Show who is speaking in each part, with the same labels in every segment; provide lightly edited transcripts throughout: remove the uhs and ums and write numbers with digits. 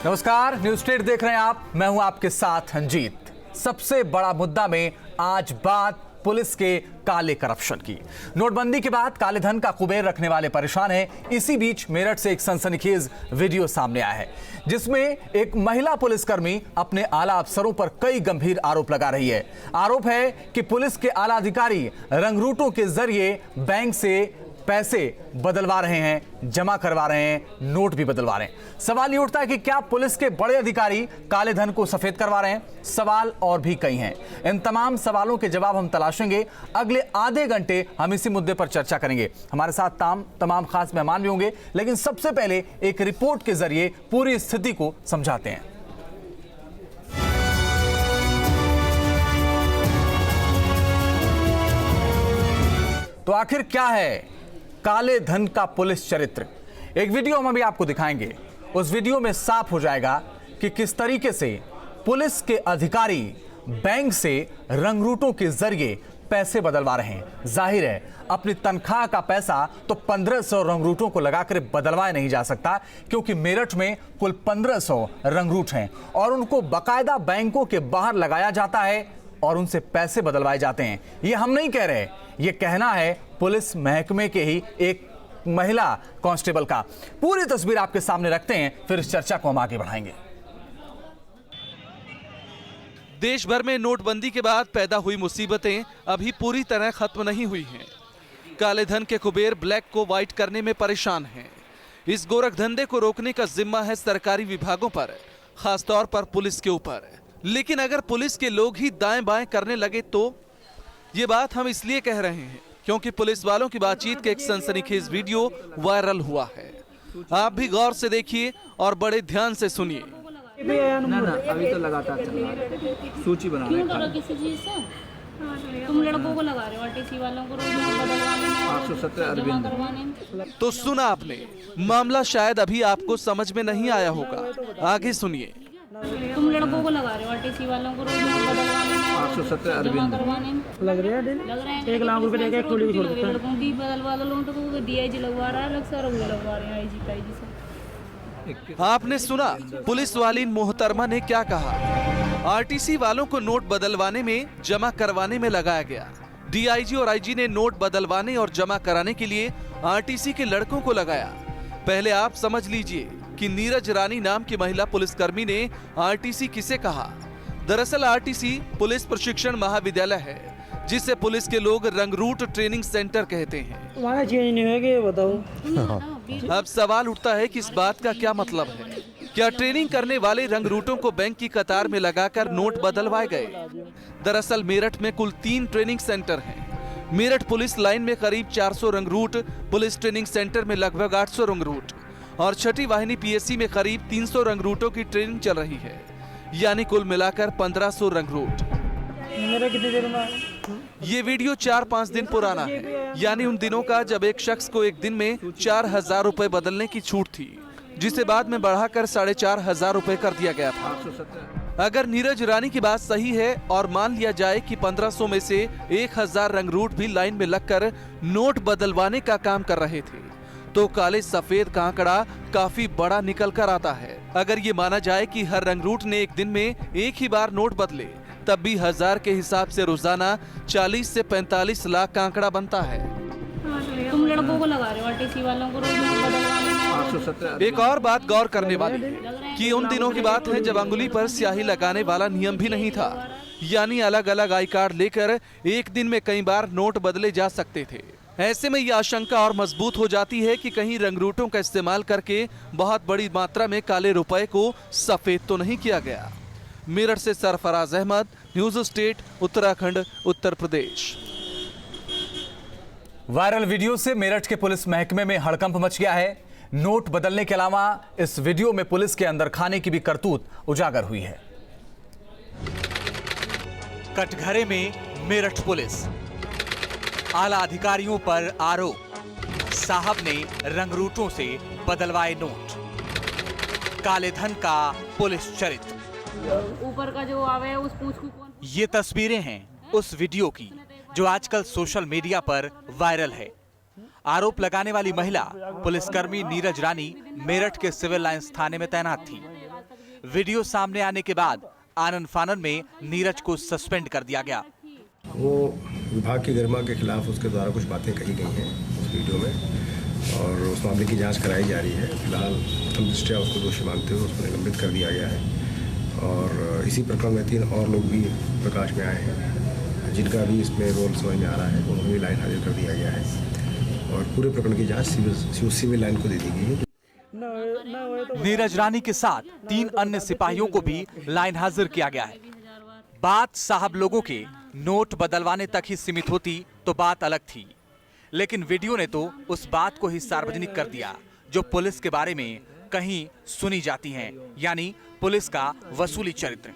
Speaker 1: नमस्कार, news state देख रहे हैं आप। मैं हूं आपके साथ रंजीत। सबसे बड़ा मुद्दा में आज बात पुलिस के काले करप्शन की। नोटबंदी के बाद काले धन का कुबेर रखने वाले परेशान हैं। इसी बीच मेरठ से एक सनसनीखेज वीडियो सामने आया है जिसमें एक महिला पुलिसकर्मी अपने आला अफसरों पर कई गंभीर आरोप लगा रही है। आरोप है कि पुलिस के आला अधिकारी रंगरूटों के जरिए बैंक से पैसे बदलवा रहे हैं, जमा करवा रहे हैं, नोट भी बदलवा रहे हैं। सवाल ये उठता है कि क्या पुलिस के बड़े अधिकारी काले धन को सफेद करवा रहे हैं? सवाल और भी कई हैं। इन तमाम सवालों के जवाब हम तलाशेंगे। अगले आधे घंटे हम इसी मुद्दे पर चर्चा करेंगे। हमारे साथ तमाम खास मेहमान भी होंगे, लेकिन सबसे पहले एक रिपोर्ट के जरिए पूरी स्थिति को समझाते हैं। तो आखिर क्या है काले धन का पुलिस चरित्र? एक वीडियो हम अभी आपको दिखाएंगे। उस वीडियो में साफ हो जाएगा कि किस तरीके से पुलिस के अधिकारी बैंक से रंगरूटों के जरिए पैसे बदलवा रहे हैं। जाहिर है अपनी तनख्वाह का पैसा तो 1500 रंगरूटों को लगाकर बदलवाया नहीं जा सकता, क्योंकि मेरठ में कुल 1500 रंगरूट हैं और उनको बाकायदा बैंकों के बाहर लगाया जाता है और उनसे पैसे बदलवाए जाते हैं। ये हम नहीं कह रहे, ये कहना है पुलिस महकमे के ही एक महिला कांस्टेबल का। पूरी तस्वीर आपके सामने रखते हैं, फिर इस चर्चा को हम आगे बढ़ाएंगे।
Speaker 2: देश भर में नोटबंदी के बाद पैदा हुई मुसीबतें अभी पूरी तरह खत्म नहीं हुई हैं। काले धन के कुबेर ब्लैक को व्हाइट करने में परेशान हैं। इस गोरख धंधे को रोकने का जिम्मा है सरकारी विभागों पर, खासतौर पर पुलिस के ऊपर। लेकिन अगर पुलिस के लोग ही दाएं बाएं करने लगे तो ये बात हम इसलिए कह रहे हैं क्योंकि पुलिस वालों की बातचीत का एक सनसनीखेज वीडियो वायरल हुआ है। आप भी गौर से देखिए और बड़े ध्यान से सुनिए।
Speaker 3: ना अभी तो लगातार चल रहा है, सूची बना रहे हैं।
Speaker 4: किसी चीज से तुम लड़कों को लगा रहे हो, आरटीसी वालों को रोज बदलवाने में
Speaker 3: 817 अरविंद।
Speaker 2: तो सुना आपने, मामला शायद अभी आपको समझ में नहीं आया होगा, आगे सुनिए।
Speaker 4: तुम लड़कों को लगा रहे हो, आरटीसी वालों को रोज बदलवाने में
Speaker 3: 817 अरविंद
Speaker 4: लग रहा है।
Speaker 3: 1 लाख रुपए देके खोली छोड़ देते हैं।
Speaker 4: लड़कों की बदलवा लो तो डीआईजी लगवा रहा है, अलग से लगवा रहे हैं आईजी पाईजी से।
Speaker 2: आपने सुना पुलिस वाली मोहतरमा ने क्या कहा। आरटीसी वालों को नोट बदलवाने में, जमा करवाने में लगाया गया। डीआईजी और आईजी ने नोट बदलवाने और जमा कराने के लिए आरटीसी के लड़कों को लगाया। पहले आप समझ लीजिए कि नीरज रानी नाम की महिला पुलिसकर्मी ने आरटीसी किसे कहा। दरअसल आरटीसी पुलिस प्रशिक्षण महाविद्यालय है, जिसे पुलिस के लोग रंगरूट ट्रेनिंग सेंटर कहते हैं।
Speaker 3: तुम्हारा चेंज नहीं होगा, ये बताओ।
Speaker 2: अब सवाल उठता है कि इस बात का क्या मतलब है। क्या ट्रेनिंग करने वाले रंगरूटों को बैंक की कतार में लगाकर नोट बदलवाए गए? दरअसल मेरठ में कुल 3 ट्रेनिंग सेंटर हैं। मेरठ पुलिस लाइन में करीब 400 रंगरूट, पुलिस ट्रेनिंग सेंटर में लगभग 800 रंगरूट और छठी वाहिनी पीएससी में करीब 300 रंगरूटों की ट्रेनिंग चल रही है, यानी कुल मिलाकर 1500 रंगरूट।
Speaker 3: मेरा कितनी देर में?
Speaker 2: ये वीडियो 4-5 दिन पुराना है, यानी उन दिनों का जब एक शख्स को एक दिन में 4000 रुपए बदलने की छूट थी, जिसे बाद में बढ़ाकर 4500 रुपए कर दिया गया था। अगर नीरज रानी की बात सही है और मान लिया जाए कि 1500 में से 1000 रंगरूट भी लाइन में लगकर नोट बदलवाने का काम कर रहे थे, तो काले सफेद का आंकड़ा काफी बड़ा निकल कर आता है। अगर ये माना जाए कि हर रंगरूट ने एक दिन में एक ही बार नोट बदले, तब भी 1000 के हिसाब से रोजाना 40 से 45 लाख का आंकड़ा बनता है।
Speaker 4: तुम लड़कों को लगा रहे हो, आरटीसी वालों को रोज बदलवाने में
Speaker 3: 817।
Speaker 2: एक और बात गौर करने वाली है कि उन दिनों की बात है जब अंगुली पर स्याही लगाने वाला नियम भी नहीं था, यानी अलग अलग आई कार्ड लेकर एक दिन में कई बार नोट बदले जा सकते थे। ऐसे में यह आशंका और मजबूत हो जाती है कि कहीं रंगरूटों का इस्तेमाल करके बहुत बड़ी मात्रा में काले रुपए को सफेद तो नहीं किया गया। मेरठ से Sarfaraz Ahmad, news state, Uttarakhand, Uttar Pradesh.
Speaker 1: Viral video से मेरठ के पुलिस महकमे में हड़कंप मच गया है। नोट बदलने के अलावा इस वीडियो में पुलिस के अंदर खाने की भी करतूत उजागर हुई है। कटघरे में मेरठ पुलिस, आला अधिकारियों पर आरोप। साहब ने रंगरूटों से बदलवाए नोट। काले धन का पुलिस चरित्र।
Speaker 4: ऊपर का जो आवे उस पूछ को कौन?
Speaker 1: ये तस्वीरें हैं उस वीडियो की जो आजकल सोशल मीडिया पर वायरल है। आरोप लगाने वाली महिला पुलिसकर्मी नीरज रानी मेरठ के सिविल लाइंस थाने में तैनात थी। वीडियो सामने आने के बाद आनन फानन में नीरज को सस्पेंड कर दिया गया।
Speaker 5: वो विभाग की गरिमा के खिलाफ उसके द्वारा कुछ बातें कही गई हैं उस वीडियो में और उस मामले की जांच कराई जा रही है। फिलहाल प्रथम दृष्टया उसको दोषी मानते हुए उसको निलंबित कर दिया गया है और इसी प्रकरण में 3 और लोग भी प्रकाश में आए हैं जिनका भी इसमें रोल समझ में आ रहा है। उन्हें भी लाइन हाजिर कर दिया गया है और पूरे प्रकरण की जाँच सिविल लाइन को दे दी गई है।
Speaker 1: नीरज रानी के साथ 3 अन्य सिपाहियों को भी लाइन हाजिर किया गया है। बात साहब लोगों के नोट बदलवाने तक ही सीमित होती तो बात अलग थी, लेकिन वीडियो ने तो उस बात को ही सार्वजनिक कर दिया जो पुलिस के बारे में कहीं सुनी जाती हैं, यानी पुलिस का वसूली चरित्र।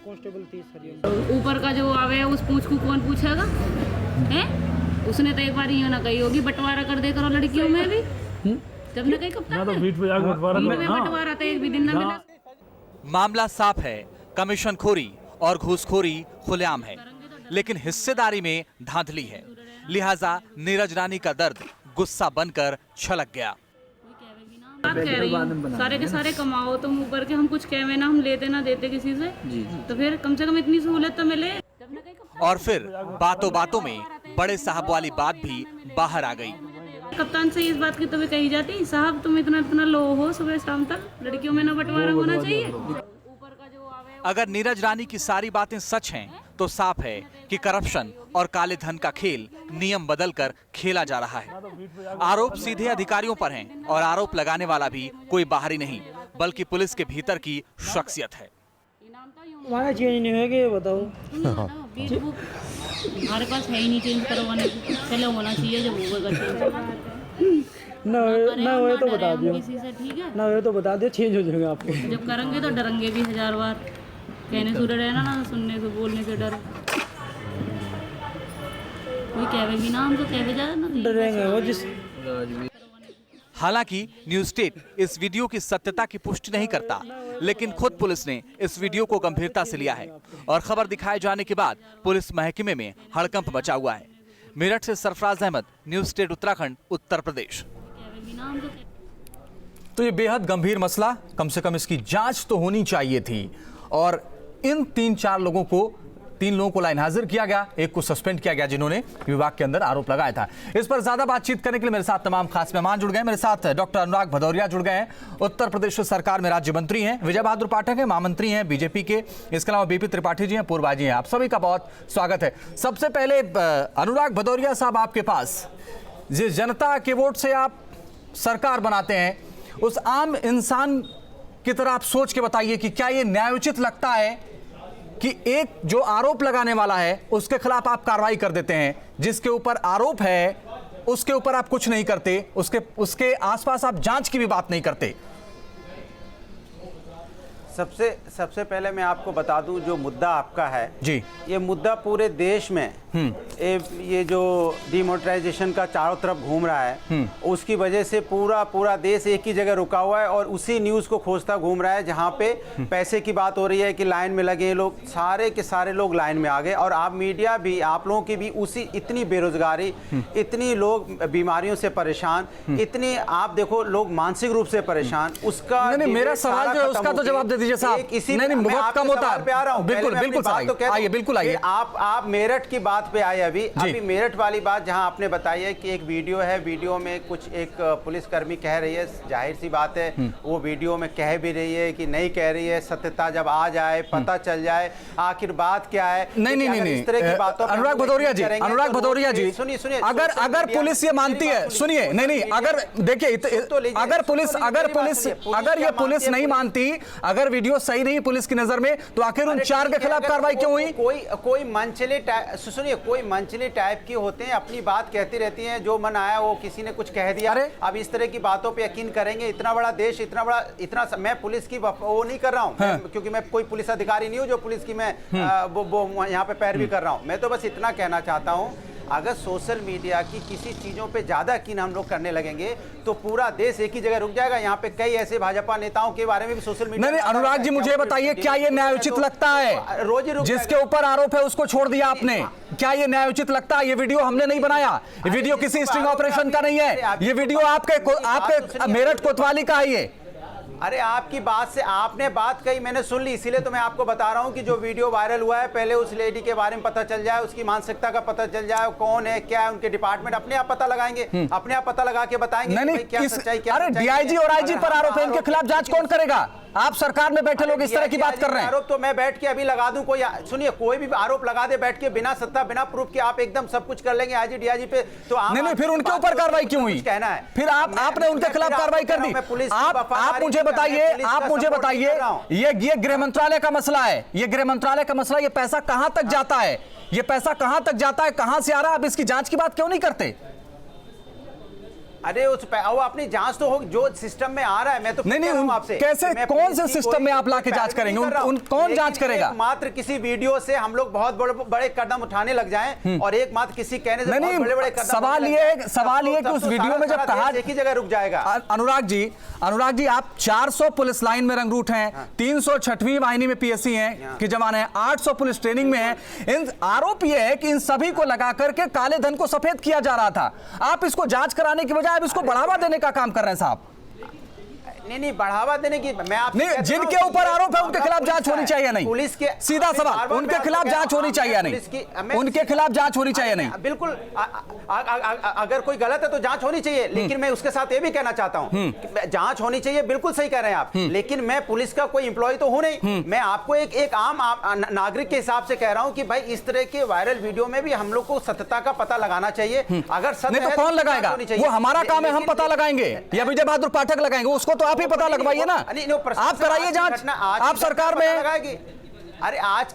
Speaker 4: ऊपर का जो आवे उस पूछ को कौन पूछेगा है? उसने तो एक बार ये ना कही होगी बंटवारा कर दे करो लड़कियों में भी। जब ने कही कब तक बंटवारा तो एक भी दिन ना मिला।
Speaker 1: मामला साफ है, कमीशनखोरी और घूसखोरी खुलेआम है, लेकिन हिस्सेदारी में धांधली है। लिहाजा नीरज रानी का दर्द गुस्सा बनकर छलक गया।
Speaker 4: बात कह रही हूँ, सारे के सारे कमाओ तुम ऊपर के, हम कुछ कहवे ना, हम लेते ना देते किसी से। तो फिर कम से कम इतनी सहूलत तो मिले।
Speaker 1: और फिर बातों बातों में बड़े साहब वाली बात भी बाहर आ गई।
Speaker 4: कप्तान से इस बात की तो भी कही जाती, साहब तुम इतना लो हो सुबह शाम तक, लड़कियों में ना बंटवारा होना चाहिए।
Speaker 1: अगर नीरज रानी की सारी बातें सच हैं तो साफ है कि करप्शन और काले धन का खेल नियम बदलकर खेला जा रहा है। आरोप सीधे अधिकारियों पर हैं और आरोप लगाने वाला भी कोई बाहरी नहीं बल्कि पुलिस के भीतर की शख्सियत है।
Speaker 6: हमारा चेंज नहीं होगा, ये बताओ।
Speaker 4: हमारे पास है ही नहीं चेंज करवाने को, चलो होना चाहिए जब होगा
Speaker 6: ना हो तो बता दियो,
Speaker 4: किसी से, ठीक है
Speaker 6: ना हो तो बता दियो, चेंज हो जाएगा आपके।
Speaker 4: जब करेंगे तो डरेंगे भी 1000 बार, कहने से रहना ना, सुनने से बोलने से डर। कोई कहवे भी ना, हम तो कहवे जा ना
Speaker 6: डरेंगे वो जिस।
Speaker 1: हालांकि न्यूज स्टेट इस वीडियो की सत्यता की पुष्टि नहीं करता, लेकिन खुद पुलिस ने इस वीडियो को गंभीरता से लिया है और खबर दिखाए जाने के बाद पुलिस महकमे में हड़कंप मचा हुआ है। मेरठ से सरफराज अहमद, न्यूज स्टेट उत्तराखंड, उत्तर प्रदेश। तो ये बेहद गंभीर मसला, कम से कम इसकी जांच तो होनी चाहिए थी और इन 3 लोगों को लाइन हाजिर किया गया, एक को सस्पेंड किया गया जिन्होंने विभाग के अंदर आरोप लगाया था। इस पर ज्यादा बातचीत करने के लिए मेरे साथ तमाम खास मेहमान जुड़ गए। मेरे साथ डॉक्टर अनुराग भदौरिया जुड़ गए हैं, उत्तर प्रदेश सरकार में राज्य मंत्री हैं। विजय बहादुर पाठक हैं, महामंत्री हैं बीजेपी के। इसके अलावा बीपी त्रिपाठी जी हैं, पूर्व आईजी हैं। आप सभी का बहुत स्वागत है। सबसे पहले अनुराग भदौरिया साहब, आपके पास जिस जनता के वोट से आप सरकार बनाते हैं, उस आम इंसान की तरह आप सोच के बताइए कि क्या ये न्यायोचित लगता है कि एक जो आरोप लगाने वाला है उसके खिलाफ आप कार्रवाई कर देते हैं, जिसके ऊपर आरोप है उसके ऊपर आप कुछ नहीं करते, उसके आसपास आप जांच की भी बात नहीं करते?
Speaker 7: सबसे पहले मैं आपको बता दूं, जो मुद्दा आपका है
Speaker 1: जी,
Speaker 7: ये मुद्दा पूरे देश में ये जो डिमोनेटाइजेशन का चारों तरफ घूम रहा है, उसकी वजह से पूरा देश एक ही जगह रुका हुआ है और उसी न्यूज़ को खोजता घूम रहा है, जहां पे पैसे की बात हो रही है कि लाइन में लगे लोग, सारे के सारे लोग लाइन में आ गए। और आप मीडिया भी, आप लोगों की भी उसी, इतनी बेरोजगारी, इतनी लोग बीमारियों से परेशान, इतनी आप देखो लोग मानसिक रूप से परेशान, उसका
Speaker 1: नहीं, मेरा सवाल जो है उसका तो जवाब दे दीजिए साहब। नहीं, बहुत कम होता है।
Speaker 7: पे आ रहा हूं,
Speaker 1: बिल्कुल आइए, बिल्कुल आइए।
Speaker 7: आप मेरठ की बात पे आए अभी मेरठ वाली बात, जहां आपने बताई है कि एक वीडियो है, वीडियो में कुछ एक पुलिसकर्मी कह रही है, जाहिर सी बात है वो वीडियो में कह भी रही है कि नहीं कह रही है, सत्यता जब आ जाए, पता चल जाए आखिर बात क्या है।
Speaker 1: नहीं,
Speaker 7: इस तरह की बातों पर
Speaker 1: अनुराग भदौरिया जी,
Speaker 7: सुनिए,
Speaker 1: अगर पुलिस ये मानती है, सुनिए, नहीं, अगर देखिए, अगर ये पुलिस नहीं मानती, अगर वीडियो सही नहीं पुलिस की नजर में, तो आखिर उन 4 के खिलाफ कार्रवाई क्यों हुई?
Speaker 7: कोई मंचले, सुनिए, कोई मंचले टाइप की होते हैं, अपनी बात कहती रहती हैं, जो मन आया वो किसी ने कुछ कह दिया। अब इस तरह की बातों पे यकीन करेंगे? इतना बड़ा देश, इतना मैं पुलिस की वो नहीं कर रहा हूँ, क्योंकि मैं कोई पुलिस अधिकारी नहीं हूँ जो पुलिस की मैं वो यहाँ पे पैरवी कर रहा हूँ। मैं तो बस इतना कहना चाहता हूँ, अगर सोशल मीडिया की किसी चीजों पे ज्यादा यकीन हम लोग करने लगेंगे तो पूरा देश एक ही जगह रुक जाएगा। यहाँ पे कई ऐसे भाजपा नेताओं के बारे में भी सोशल मीडिया।
Speaker 1: नहीं, अनुराग जी, मुझे बताइए, क्या ये न्यायोचित लगता है?
Speaker 7: रोज ही
Speaker 1: जिसके ऊपर आरोप है उसको छोड़ दिया आपने, क्या ये न्यायोचित लगता है? ये वीडियो हमने नहीं बनाया, ये वीडियो किसी स्टिंग ऑपरेशन का नहीं है, ये वीडियो आपके मेरठ कोतवाली का है। ये
Speaker 7: अरे आपकी बात से आपने बात कही, मैंने सुन ली, इसीलिए तो मैं आपको बता रहा हूँ कि जो वीडियो वायरल हुआ है पहले उस लेडी के बारे में पता चल जाए, उसकी मानसिकता का पता चल जाए, कौन है क्या है, उनके डिपार्टमेंट अपने आप पता लगाएंगे, अपने आप पता लगा के बताएंगे कि भाई क्या सच्चाई क्या।
Speaker 1: अरे डीआईजी और आईजी पर आरोप है, इनके खिलाफ जांच कौन करेगा? आप सरकार में बैठे लोग इस तरह की बात कर रहे हैं।
Speaker 7: आरोप तो मैं बैठ के अभी लगा दूं, कोई सुनिए कोई भी आरोप लगा दे बैठ के बिना सत्ता बिना प्रूफ के आप एकदम सब कुछ कर लेंगे आईजी डीआईजी पे, तो
Speaker 1: नहीं, फिर उनके ऊपर कार्रवाई क्यों हुई?
Speaker 7: कहना है
Speaker 1: फिर आपने उनके खिलाफ कार्रवाई कर दी। आप मुझे बताइए ये गृह मंत्रालय का मसला है, ये गृह मंत्रालय का मसला, ये पैसा कहां तक जाता है, ये पैसा कहां तक जाता है, कहां से आ रहा है? आप इसकी जांच की बात क्यों नहीं करते?
Speaker 7: अरे वो अपनी जांच तो हो, जो सिस्टम में आ रहा है। मैं तो
Speaker 1: नहीं
Speaker 7: आपसे
Speaker 1: कैसे, कौन से सिस्टम में आप लाके जांच करेंगे? कौन जांच करेगा?
Speaker 7: मात्र किसी वीडियो से हम लोग बहुत बड़े कदम उठाने लग जाएं और एक मात्र किसी कहने से बहुत बड़े कदम।
Speaker 1: सवाल ये कि उस वीडियो में जब कहा
Speaker 7: एक ही जगह रुक जाएगा।
Speaker 1: अनुराग जी आप 400 पुलिस लाइन में रंगरूट हैं, 306वीं वाहिनी में पीएससी हैं कि जवान हैं, 800 पुलिस ट्रेनिंग में हैं। इन आरोप ये है कि इन सभी को लगा करके काले धन को सफेद किया जा रहा था। आप इसको जांच कराने की बजाय आप इसको बढ़ावा देने का काम कर रहे हैं साहब।
Speaker 7: नहीं बढ़ावा देने की मैं आप
Speaker 1: नहीं, जिनके ऊपर आरोप है उनके खिलाफ जांच होनी चाहिए नहीं?
Speaker 7: पुलिस के
Speaker 1: सीधा सवाल, उनके खिलाफ जांच होनी चाहिए नहीं? उनके खिलाफ जांच होनी चाहिए नहीं?
Speaker 7: बिल्कुल, अगर कोई गलत है तो जांच होनी चाहिए, लेकिन मैं उसके साथ ये भी कहना चाहता हूं, जांच होनी चाहिए, बिल्कुल सही कह रहे हैं आप, लेकिन मैं पुलिस का कोई एम्प्लॉय तो हूं नहीं। मैं आपको एक आम नागरिक के हिसाब से कह रहा हूं कि भाई इस तरह के वायरल वीडियो में भी हम लोग को सत्यता का पता लगाना चाहिए। अगर सत्य
Speaker 1: नहीं तो कौन लगाएगा? वो हमारा काम है, हम पता लगाएंगे या विजय बहादुर पाठक लगाएंगे? उसको तो आप ही पता लगवाइए ना, आप कराइए जांच, आप सरकार में लगाएगी।
Speaker 7: अरे आज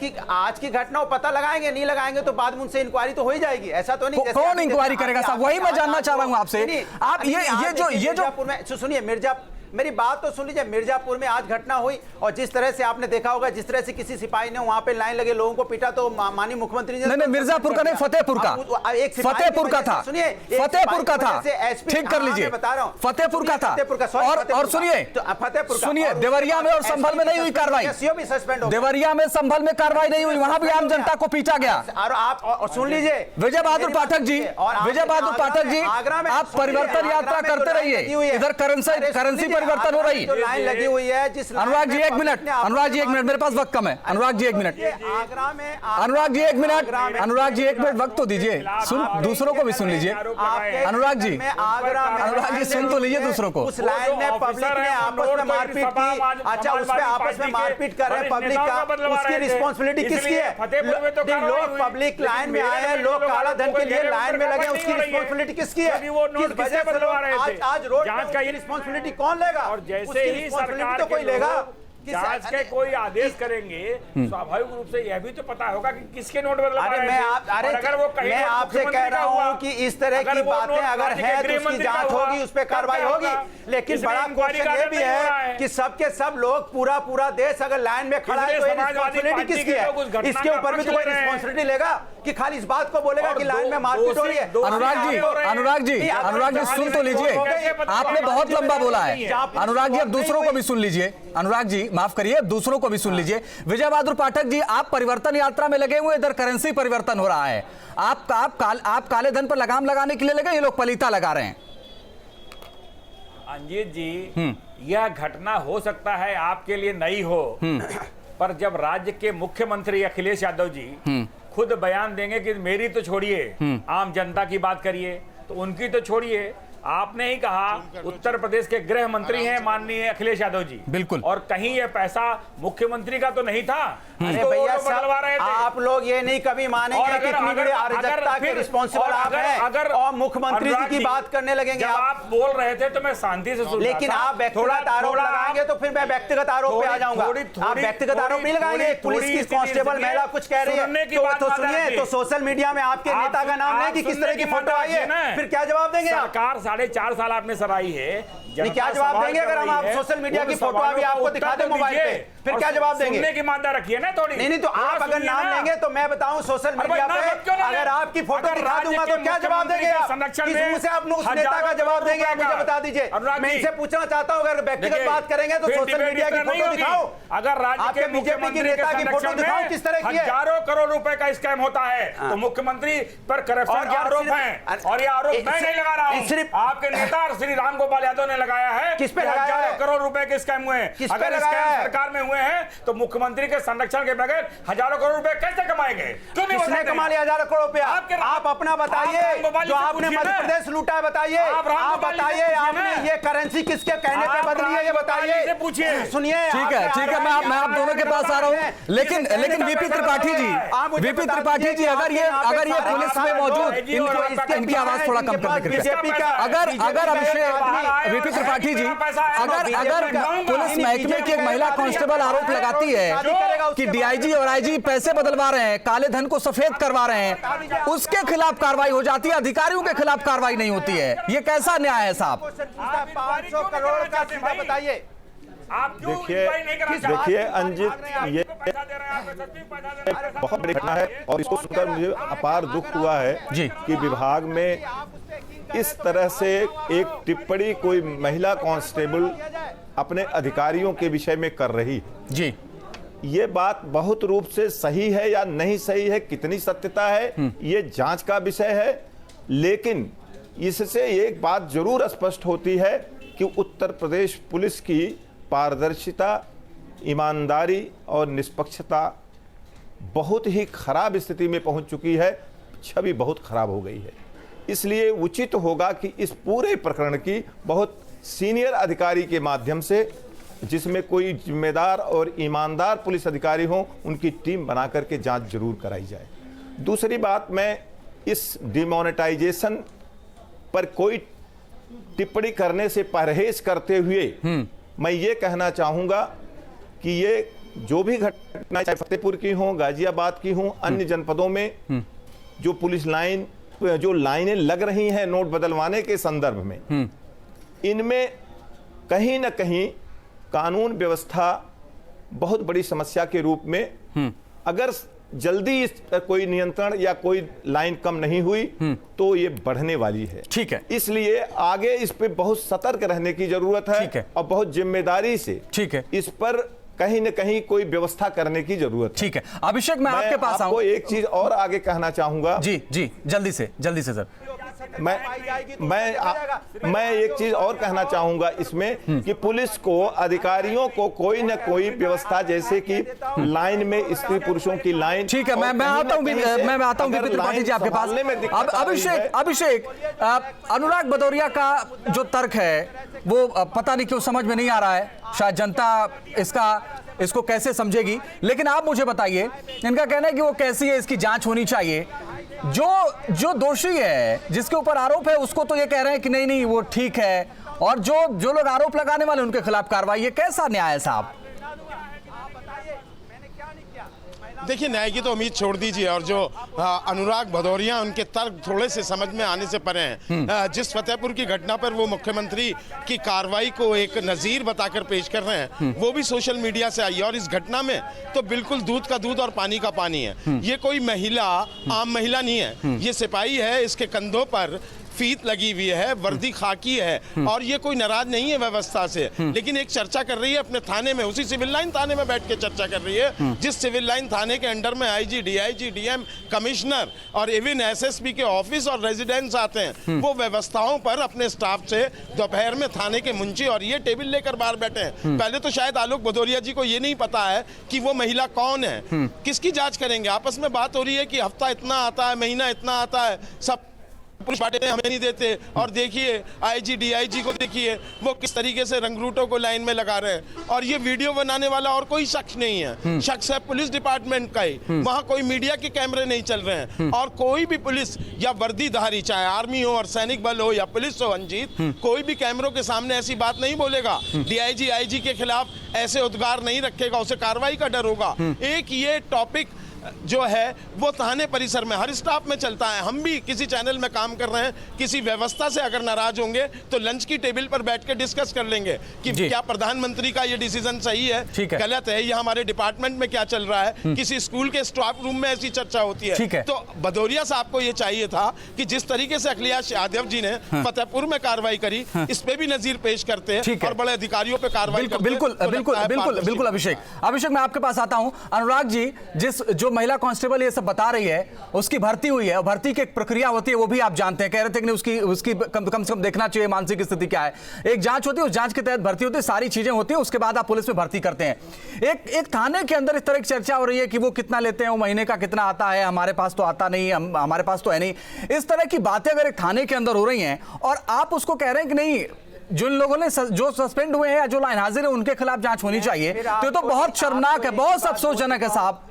Speaker 7: की घटना वो पता लगाएंगे, नहीं लगाएंगे तो बाद में उनसे इंक्वायरी तो हो ही जाएगी। ऐसा तो नहीं
Speaker 1: कौन इंक्वायरी करेगा साहब? वही मैं जानना चाह रहा हूं आपसे। आप ये जो
Speaker 7: सुनिए मेरी बात तो सुन लीजिए। मिर्जापुर में आज घटना हुई और जिस तरह से आपने देखा होगा, जिस तरह से किसी सिपाही ने वहां पे लाइन लगे लोगों को पीटा, तो माननीय मुख्यमंत्री ने
Speaker 1: नहीं मिर्जापुर का नहीं, फतेहपुर का, फतेहपुर का था,
Speaker 7: सुनिए
Speaker 1: फतेहपुर का था, ठीक कर लीजिए,
Speaker 7: बता रहा हूं
Speaker 1: फतेहपुर का था। और सुनिए
Speaker 7: फतेहपुर,
Speaker 1: सुनिए देवरिया में और संभल में नहीं हुई कार्रवाई, देवरिया में संभल में कार्रवाई नहीं हुई, वहां भी आम जनता को पीटा गया।
Speaker 7: और आप सुन लीजिए
Speaker 1: विजय बहादुर पाठक जी, आप परिवर्तन यात्रा करते रहिए, इधर करेंसी परिवर्तन हो रही है,
Speaker 7: लाइन लगी हुई है। जिस
Speaker 1: अनुराग जी एक मिनट, मेरे पास वक्त कम है। अनुराग जी एक मिनट, अनुराग जी एक मिनट वक्त तो दीजिए, दूसरों को भी सुन लीजिए। अनुराग जी सुन तो लीजिए दूसरों को।
Speaker 7: उस लाइन में पब्लिक ने आपस में मारपीट की, अच्छा उस पे आपस में मारपीट कर रहे हैं पब्लिक का, उसकी रिस्पॉन्सिबिलिटी किसकी है? लोग पब्लिक लाइन में आए हैं, लोग काला धन के लिए लाइन में लगे, उसकी रिस्पॉन्सिबिलिटी किसकी है? किस वजह से आज रोड का ये रिस्पॉन्सिबिलिटी कौन लेगा?
Speaker 8: और जैसे ही सरकार
Speaker 7: तो कोई लेगा
Speaker 8: जांच के कोई आदेश करेंगे, स्वाभाविक रूप से यह भी तो पता होगा कि किसके नोट बदलवा रहे थे।
Speaker 7: अगर वो मैं आपसे कह रहा हूँ कि इस तरह की बातें अगर है तो उसकी जांच होगी, उस पर कार्रवाई होगी, लेकिन बड़ा क्वेश्चन ये भी है कि सबके सब लोग पूरा देश अगर लाइन में खड़ा है तो रिस्पॉन्सिबिलिटी किसकी है? इसके ऊपर भी तो कोई रिस्पॉन्सिबिलिटी लेगा कि खाली इस बात को बोलेगा कि लाइन में मारपीट हो रही है?
Speaker 1: अनुराग जी सुन तो लीजिए, आपने बहुत लंबा बोला है। अनुराग जी अब दूसरों को भी सुन लीजिए, अनुराग जी माफ करिए, दूसरों को भी सुन लीजिए। विजय बहादुर पाठक जी, आप परिवर्तन यात्रा में लगे हुए, इधर करेंसी परिवर्तन हो रहा है, आप काले धन पर लगाम लगाने के लिए लगे, ये लोग पलीता लगा रहे हैं।
Speaker 8: अंजीत जी, यह घटना हो सकता है आपके लिए नई हो, पर जब राज्य के मुख्यमंत्री अखिलेश यादव जी खुद बयान देंगे कि मेरी तो छोड़िए, आम जनता की बात करिए, तो उनकी तो छोड़िए, आपने ही कहा उत्तर प्रदेश के गृह मंत्री हैं माननीय अखिलेश यादव जी,
Speaker 1: बिल्कुल,
Speaker 8: और कहीं ये पैसा मुख्यमंत्री का तो नहीं था।
Speaker 7: अरे भैया साहब, आप लोग ये नहीं कभी मानेंगे कि इतनी बड़ी अराजकता के रिस्पॉन्सिबल आप हैं, अगर और मुख्यमंत्री जी की बात करने लगेंगे।
Speaker 8: आप बोल रहे थे तो मैं शांति से सुन,
Speaker 7: लेकिन आप व्यक्तिगत आरोप लगाएंगे तो फिर मैं व्यक्तिगत आरोप पे आ जाऊंगा। आप व्यक्तिगत आरोप नहीं लगाएंगे। पुलिस की कांस्टेबल महिला कुछ कह रही है तो सुनिए, तो सोशल मीडिया में आपके नेता का नाम नहीं कि किस तरह की फोटो आई है, फिर क्या जवाब देंगे?
Speaker 8: सरकार 4.5 साल आपने सराही है,
Speaker 7: क्या जवाब देंगे अगर हम आप सोशल मीडिया की फोटो अभी आपको दिखा दें मोबाइल पे? फिर
Speaker 8: और
Speaker 7: क्या जवाब देंगे?
Speaker 8: सुनने की मादा रखिए ना थोड़ी।
Speaker 7: नहीं तो आप अगर
Speaker 8: सुनिए
Speaker 7: नाम
Speaker 8: ना।
Speaker 7: लेंगे तो मैं बताऊं सोशल मीडिया
Speaker 8: भाई,
Speaker 7: पे
Speaker 8: क्यों ना
Speaker 7: अगर
Speaker 8: ले?
Speaker 7: आपकी फोटो
Speaker 8: अगर
Speaker 7: दिखा
Speaker 8: राज्य
Speaker 7: दूंगा
Speaker 8: के
Speaker 7: तो क्या जवाब देंगे
Speaker 8: मुख्यमंत्री
Speaker 7: आप?
Speaker 8: के संरक्षण
Speaker 7: किस
Speaker 8: में
Speaker 7: मुंह से आप उस नेता का
Speaker 8: हजारों
Speaker 7: जवाब देंगे? आप
Speaker 8: करोड़
Speaker 7: मुझे
Speaker 8: रुपए
Speaker 7: बता दीजिए।
Speaker 8: अनुराग
Speaker 7: मैं
Speaker 8: जी,
Speaker 7: इनसे पूछना चाहता हूं अगर व्यक्तिगत
Speaker 8: देखिए,
Speaker 7: बात करेंगे तो
Speaker 8: फिर
Speaker 7: सोशल
Speaker 8: डिबेट
Speaker 7: मीडिया की
Speaker 8: इसमें नहीं
Speaker 7: फोटो
Speaker 8: होगी।
Speaker 7: दिखाओ।
Speaker 8: अगर राज्य
Speaker 7: आपके
Speaker 8: के
Speaker 7: बीजेपी की
Speaker 8: मुख्यमंत्री
Speaker 7: नेता
Speaker 8: के
Speaker 7: की फोटो
Speaker 8: संरक्षण
Speaker 7: दिखाओ
Speaker 8: में
Speaker 7: किस तरह की है।
Speaker 8: हजारों करोड़ रुपए का स्कैम होता है तो मुख्यमंत्री पर करप्शन के आरोप हैं और ये आरोप मैं नहीं लगा रहा हूं,
Speaker 7: सिर्फ
Speaker 8: आपके नेता श्री राम गोपाल यादव ने लगाया है।
Speaker 7: किस पे
Speaker 8: कि
Speaker 7: लगाया है?
Speaker 8: हजारों करोड़ रुपए के स्कैम हुए
Speaker 7: किस
Speaker 8: हैं।
Speaker 7: पे
Speaker 8: अगर
Speaker 7: लगाया
Speaker 8: स्कैम
Speaker 7: है?
Speaker 8: सरकार में हुए हैं तो मुख्यमंत्री के संरक्षण के बगैर हजारों करोड़ रुपए कैसे कमाएंगे? क्यों नहीं
Speaker 7: किसने
Speaker 8: बताते?
Speaker 7: कमा लिया हजारों करोड़ रुपया?
Speaker 8: आपके-
Speaker 7: आप अपना
Speaker 8: आप
Speaker 7: बताइए
Speaker 8: राम गोपाल जी
Speaker 7: जो
Speaker 8: से
Speaker 7: आपने
Speaker 8: पूछिए
Speaker 7: मध्य
Speaker 8: ना।
Speaker 7: प्रदेश लूटा है बताइए।
Speaker 8: आप राम
Speaker 7: आप
Speaker 8: गोपाल जी से
Speaker 7: बताइए
Speaker 8: पूछिए
Speaker 7: आपने
Speaker 8: ना।
Speaker 7: ये करेंसी किसके कहने पे
Speaker 8: आप
Speaker 7: बदली है ये
Speaker 8: राम गोपाल जी
Speaker 7: बताइए।
Speaker 8: से पूछिए।
Speaker 7: सुनिए
Speaker 1: ठीक है मैं आप दोनों के पास आ रहा हूँ लेकिन वीपी त्रिपाठी जी अगर ये पुलिस में मौजूद इनकी आवाज थोड़ा कम करने के लिए अगर अभिषेक वीपी त्रिपाठी जी अगर पुलिस महकमे की एक महिला कांस्टेबल आरोप लगाती है कि डीआईजी और आईजी पैसे बदलवा रहे हैं, काले धन को सफेद करवा रहे हैं, उसके खिलाफ कार्रवाई हो जाती है, अधिकारियों के खिलाफ कार्रवाई नहीं होती है, ये कैसा न्याय है साहब?
Speaker 7: 500 करोड़ का सीधा बताइए।
Speaker 8: आप क्यों
Speaker 9: देखिए
Speaker 8: इंक्वायरी नहीं कराना चाहते?
Speaker 9: देखिए अंजित, ये
Speaker 8: पैसा दे रहे हैं, आपको सच में पैसा दे रहे हैं।
Speaker 9: बहुत बड़ी घटना है और इसको सुनकर मुझे अपार दुख हुआ है
Speaker 1: जी।
Speaker 9: कि विभाग में इस तरह से एक टिप्पणी कोई महिला कांस्टेबल अपने अधिकारियों के विषय में कर रही है।
Speaker 1: जी
Speaker 9: ये बात बहुत रूप से सही है या नहीं सही है, कितनी सत्यता है, ये जांच का विषय है। लेकिन इससे एक बात जरूर स्पष्ट होती है कि उत्तर प्रदेश पुलिस की पारदर्शिता, ईमानदारी और निष्पक्षता बहुत ही खराब स्थिति में पहुंच चुकी है, छवि बहुत खराब हो गई है। इसलिए उचित होगा कि इस पूरे प्रकरण की बहुत सीनियर अधिकारी के माध्यम से, जिसमें कोई जिम्मेदार और ईमानदार पुलिस अधिकारी हो, उनकी टीम बना करके जांच जरूर कराई जाए। दूसरी बात, मैं इस डिमोनेटाइजेशन पर कोई टिप्पणी करने से परहेज करते हुए मैं ये कहना चाहूंगा कि ये जो भी घटना चाहे फतेहपुर की हो, गाजियाबाद की हो, अन्य जनपदों में जो पुलिस लाइन जो लाइनें लग रही हैं नोट बदलवाने के संदर्भ में, इनमें कहीं ना कहीं कानून व्यवस्था बहुत बड़ी समस्या के रूप में, अगर जल्दी इस पर कोई नियंत्रण या कोई लाइन कम नहीं हुई तो ये बढ़ने वाली है।
Speaker 1: ठीक है।
Speaker 9: इसलिए आगे इस पे बहुत सतर्क रहने की जरूरत है,
Speaker 1: ठीक है।
Speaker 9: और बहुत जिम्मेदारी से
Speaker 1: ठीक है।
Speaker 9: इस पर कहीं न कहीं कोई व्यवस्था करने की जरूरत है।
Speaker 1: ठीक है अभिषेक, मैं आपके पास
Speaker 9: आपको
Speaker 1: आऊं।
Speaker 9: एक चीज और आगे कहना चाहूंगा।
Speaker 1: जी जल्दी से सर।
Speaker 9: मैं एक चीज और कहना चाहूंगा इसमें कि पुलिस को, अधिकारियों को कोई न कोई व्यवस्था, जैसे कि लाइन में स्त्री पुरुषों की लाइन।
Speaker 1: ठीक है, मैं आता हूं वीपी त्रिपाठी जी आपके पास। अब अभिषेक अनुराग भदौरिया का जो तर्क है वो पता नहीं क्यों समझ में नहीं आ रहा है, शायद जनता इसको कैसे समझेगी, लेकिन आप मुझे बताइए, इनका कहना है कि वो कैसी है, इसकी जांच होनी चाहिए। जो दोषी है, जिसके ऊपर आरोप है, उसको तो ये कह रहे हैं कि नहीं वो ठीक है, और जो लोग आरोप लगाने वाले उनके खिलाफ कार्रवाई, ये कैसा न्याय है साहब?
Speaker 10: देखिए, न्याय की तो उम्मीद छोड़ दीजिए, और जो अनुराग भदौरिया, उनके तर्क थोड़े से समझ में आने से परे हैं। जिस फतेहपुर की घटना पर वो मुख्यमंत्री की कार्रवाई को एक नजीर बताकर पेश कर रहे हैं, वो भी सोशल मीडिया से आई है, और इस घटना में तो बिल्कुल दूध का दूध और पानी का पानी है। ये कोई महिला आम महिला नहीं है, ये सिपाही है, इसके कंधों पर फीत लगी हुई है, वर्दी खाकी है, और ये कोई नाराज नहीं है व्यवस्था से, लेकिन एक चर्चा कर रही है अपने थाने में, उसी सिविल लाइन थाने में बैठ के चर्चा कर रही है, जिस सिविल लाइन थाने के अंडर में आईजी, डीआईजी, डीएम, कमिश्नर और इवन एसएसपी के ऑफिस और रेजिडेंट्स आते हैं। वो व्यवस्थाओं पर अपने स्टाफ से दोपहर में थाने के मुंशी और ये टेबल लेकर बाहर बैठे हैं। पहले तो शायद आलोक भदौरिया जी को ये नहीं पता है कि वो महिला कौन है, किसकी जांच करेंगे। आपस में बात हो रही है कि हफ्ता इतना आता है, महीना इतना आता है, सब पुलिस बांटे हमें नहीं देते, और देखिए आईजी, डीआईजी को देखिए वो किस तरीके से रंगरूटों को लाइन में लगा रहे हैं, और ये वीडियो बनाने वाला और कोई शख्स नहीं है, शख्स है पुलिस डिपार्टमेंट का ही। वहां कोई मीडिया के कैमरे नहीं चल रहे हैं, और कोई भी पुलिस या वर्दीधारी, चाहे आर्मी हो और सैनिक बल हो या पुलिस हो, अंजीत, कोई भी कैमरों के सामने ऐसी बात नहीं बोलेगा, डीआईजी, आईजी के खिलाफ ऐसे उद्गार नहीं रखेगा, उसे कार्रवाई का डर होगा। एक ये टॉपिक जो है वो थाने परिसर में हर स्टाफ में चलता है। हम भी किसी चैनल में काम कर रहे हैं, किसी व्यवस्था से अगर नाराज होंगे तो लंच की टेबल पर बैठ के डिस्कस कर लेंगे कि क्या प्रधानमंत्री का ये डिसीजन सही है, गलत है, या हमारे डिपार्टमेंट में क्या चल रहा है। किसी स्कूल के स्टाफ रूम में ऐसी चर्चा होती है। तो भदौरिया साहब को ये चाहिए था कि जिस तरीके से अखिलेश यादव जी ने फतेहपुर में कार्रवाई करी, इस पे भी नजीर पेश करते हैं और बड़े अधिकारियों पे कार्रवाई करते हैं।
Speaker 1: बिल्कुल अभिषेक, मैं आपके पास आता हूं। अनुराग जी, जो महिला कांस्टेबल ये सब बता रही है, उसकी भर्ती हुई है, भर्ती की एक प्रक्रिया होती है, वो भी आप जानते हैं। कह रहे थे कि उसकी कम से कम देखना चाहिए मानसिक स्थिति क्या है। एक जांच होती है, उस जांच के तहत भर्ती होती है, सारी चीजें होती है, उसके बाद आप पुलिस में भर्ती करते हैं। एक थाने के अंदर इस तरह की चर्चा हो रही है कि वो कितना लेते हैं, वो महीने का कितना आता है, हमारे पास तो आता नहीं, हमारे पास तो है नहीं। इस तरह की बातें अगर एक थाने के अंदर हो रही हैं और आप उसको कह रहे हैं कि नहीं, जिन लोगों ने जो सस्पेंड हुए हैं या जो लाइन हाजिर है उनके खिलाफ जांच होनी चाहिए, तो बहुत शर्मनाक है, बहुत अफसोसजनक है साहब।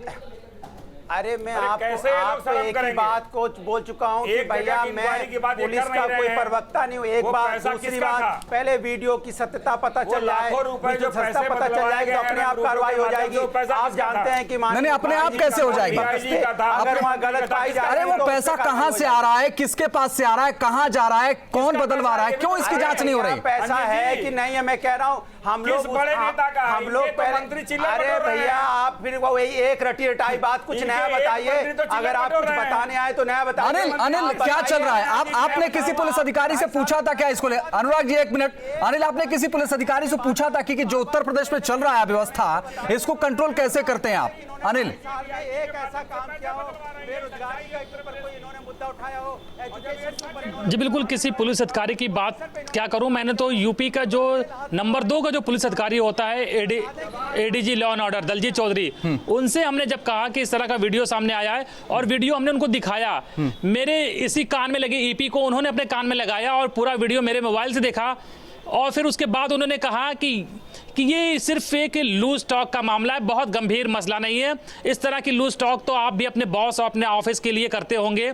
Speaker 7: अरे मैं आपको एक ही बात को बोल चुका हूं कि भैया मैं पुलिस का कोई प्रवक्ता नहीं हूं। एक बात, दूसरी बात, पहले वीडियो की सत्यता पता चल जाए, जो सत्ता पता चल जाएगी तो अपने आप कार्रवाई हो जाएगी। आप जानते हैं कि
Speaker 1: नहीं, अपने आप कैसे हो जाएगी?
Speaker 7: अगर वहाँ गलत पाई जा रही है,
Speaker 1: अरे वो पैसा कहाँ से आ रहा है, किसके पास से आ रहा है, कहाँ जा रहा है, कौन बदलवा रहा है, क्यों इसकी जांच नहीं हो रही?
Speaker 7: पैसा है कि नहीं है मैं कह रहा हूँ। हम लोग अरे भैया आप फिर वो वही एक रटी रटाई बात, कुछ नया बताइए। अगर आप कुछ बताने आए तो नया बताइए।
Speaker 1: अनिल क्या चल रहा है? आपने किसी पुलिस अधिकारी से पूछा था क्या इसको? अनुराग जी एक मिनट, अनिल आपने किसी पुलिस अधिकारी से पूछा था कि जो उत्तर प्रदेश में चल रहा है व्यवस्था, इसको कंट्रोल कैसे करते हैं आप? अनिल,
Speaker 7: एक ऐसा काम किया हो, बेरोजगारी के ऊपर कोई इन्होंने मुद्दा उठाया हो,
Speaker 11: जी बिल्कुल, किसी पुलिस अधिकारी की बात क्या करूं। मैंने तो यूपी का जो नंबर 2 का जो पुलिस अधिकारी होता है, ADG law and order Daljeet Chaudhary, उनसे हमने जब कहा कि इस तरह का वीडियो सामने आया है और वीडियो हमने उनको दिखाया, मेरे इसी कान में लगे ईपी को उन्होंने अपने कान में लगाया और पूरा वीडियो मेरे मोबाइल से देखा। और फिर उसके बाद उन्होंने कहा कि ये सिर्फ एक लूज टॉक का मामला है, बहुत गंभीर मसला नहीं है। इस तरह की लूज टॉक तो आप भी अपने बॉस और अपने ऑफिस के लिए करते होंगे।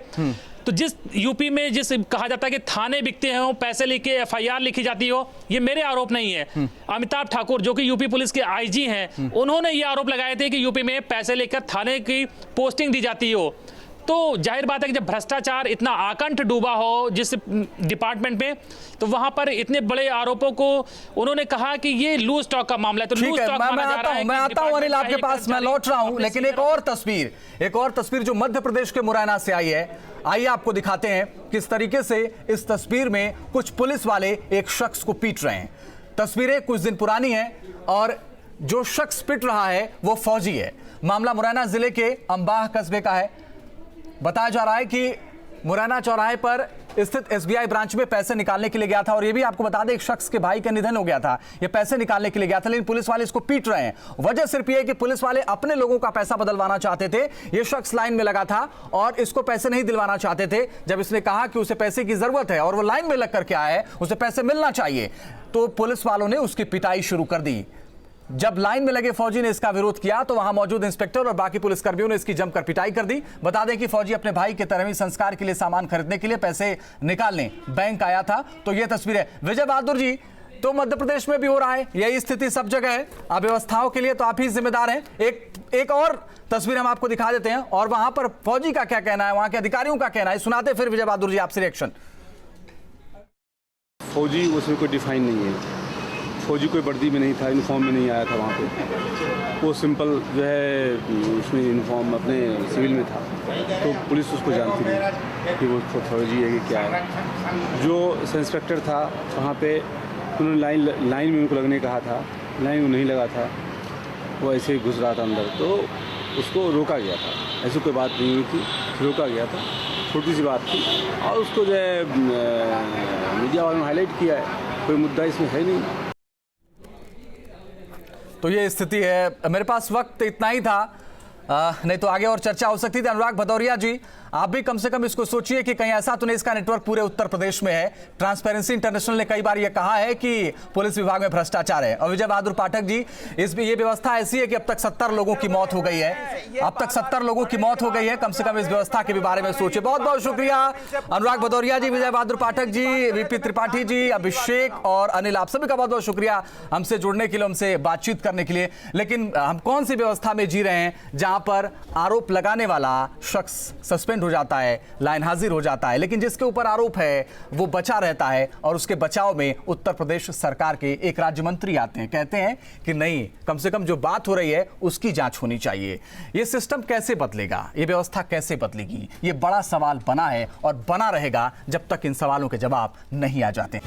Speaker 11: तो जिस यूपी में जिस कहा जाता है कि थाने बिकते हैं, पैसे लेके एफआईआर लिखी जाती हो, ये मेरे आरोप नहीं है। अमिताभ ठाकुर जो कि यूपी पुलिस के आईजी हैं, उन्होंने ये आरोप लगाए थे कि यूपी में पैसे लेकर थाने की पोस्टिंग दी जाती हो। तो जाहिर बात है कि जब भ्रष्टाचार इतना आकंठ डूबा हो जिस डिपार्टमेंट में, तो वहां पर इतने बड़े आरोपों को उन्होंने कहा कि ये लूज टॉक का मामला है। तो लूज टॉक माना जा रहा है।
Speaker 1: मैं आता हूं अनिल आपके पास, मैं लौट रहा हूं, लेकिन एक और तस्वीर जो मध्य प्रदेश के मुरैना से आई है, आइए आपको दिखाते हैं किस तरीके से इस तस्वीर में कुछ पुलिस वाले एक शख्स को पीट रहे हैं। तस्वीरें कुछ दिन पुरानी हैं और जो शख्स पीट रहा है वो फौजी है। मामला मुरैना जिले के अंबाह कस्बे का है। बताया जा रहा है कि मुरैना चौराहे पर स्थित एसबीआई ब्रांच में पैसे निकालने के लिए गया था और ये भी आपको बता दें एक शख्स के भाई का निधन हो गया था। ये पैसे निकालने के लिए गया था, लेकिन पुलिस वाले इसको पीट रहे हैं। वजह सिर्फ ये है कि पुलिस वाले अपने लोगों का पैसा बदलवाना चाहते थे। ये शख्स लाइन में लगा था और इसको पैसे नहीं दिलवाना चाहते थे। जब इसने कहा कि उसे पैसे की जरूरत है और वो लाइन में लग करके आया है, उसे पैसे मिलना चाहिए, तो पुलिस वालों ने उसकी पिटाई शुरू कर दी। जब लाइन में लगे फौजी ने इसका विरोध किया तो वहां मौजूद इंस्पेक्टर और बाकी पुलिसकर्मियों ने इसकी जमकर पिटाई कर दी। बता दें कि फौजी अपने भाई के तरहवीं संस्कार के लिए सामान खरीदने के लिए पैसे निकालने बैंक आया था। तो यह तस्वीर है। विजय बहादुर जी, तो मध्य प्रदेश में भी हो रहा है यही स्थिति, सब जगह है, अव्यवस्थाओं के लिए तो आप ही जिम्मेदार हैं। एक और तस्वीर हम आपको दिखा देते हैं और वहां पर फौजी का क्या कहना है, वहां के अधिकारियों का कहना है, सुनाते फिर विजय बहादुर जी आपसे रिएक्शन।
Speaker 12: फौजी उसमें कोई डिफाइन नहीं है। फौजी कोई वर्दी में नहीं था, यूनिफॉर्म में नहीं आया था वहाँ पे। वो सिंपल जो है उसमें यूनिफॉर्म अपने सिविल में था, तो पुलिस उसको जानती थी कि वो फौजी है कि क्या है। जो सब इंस्पेक्टर था वहाँ पे, उन्होंने लाइन में उनको लगने कहा था, लाइन में नहीं लगा था, वो ऐसे ही घुस रहा था अंदर, तो उसको रोका गया था। ऐसी कोई बात नहीं हुई थी, रोका गया था, छोटी सी बात थी। और उसको जो है मीडिया वालों ने हाईलाइट किया है, कोई मुद्दा इसमें है नहीं।
Speaker 1: तो ये स्थिति है। मेरे पास वक्त इतना ही था, नहीं तो आगे और चर्चा हो सकती थी। अनुराग भदौरिया जी, आप भी कम से कम इसको सोचिए कि कहीं ऐसा तो नहीं इसका नेटवर्क पूरे उत्तर प्रदेश में है। ट्रांसपेरेंसी इंटरनेशनल ने कई बार यह कहा है कि पुलिस विभाग में भ्रष्टाचार है। और विजय बहादुर पाठक जी, ये व्यवस्था ऐसी है कि अब तक 70 लोगों की मौत हो गई है। अब तक 70 लोगों की मौत हो गई है। कम से कम इस व्यवस्था के भी बारे में सोचिए। बहुत बहुत शुक्रिया अनुराग भदौरिया जी, विजय बहादुर पाठक जी, वीपी त्रिपाठी जी, अभिषेक और अनिल, आप सभी का बहुत बहुत शुक्रिया हमसे जुड़ने के लिए, हमसे बातचीत करने के लिए। लेकिन हम कौन सी व्यवस्था में जी रहे हैं जहां पर आरोप लगाने वाला शख्स सस्पेंड हो जाता है, लाइन हाजिर हो जाता है, लेकिन जिसके ऊपर आरोप है वो बचा रहता है और उसके बचाव में उत्तर प्रदेश सरकार के एक राज्य मंत्री आते हैं, कहते हैं कि नहीं, कम से कम जो बात हो रही है उसकी जांच होनी चाहिए। ये सिस्टम कैसे बदलेगा, ये व्यवस्था कैसे बदलेगी, ये बड़ा सवाल बना है और बना रहेगा जब तक इन सवालों के जवाब नहीं आ जाते।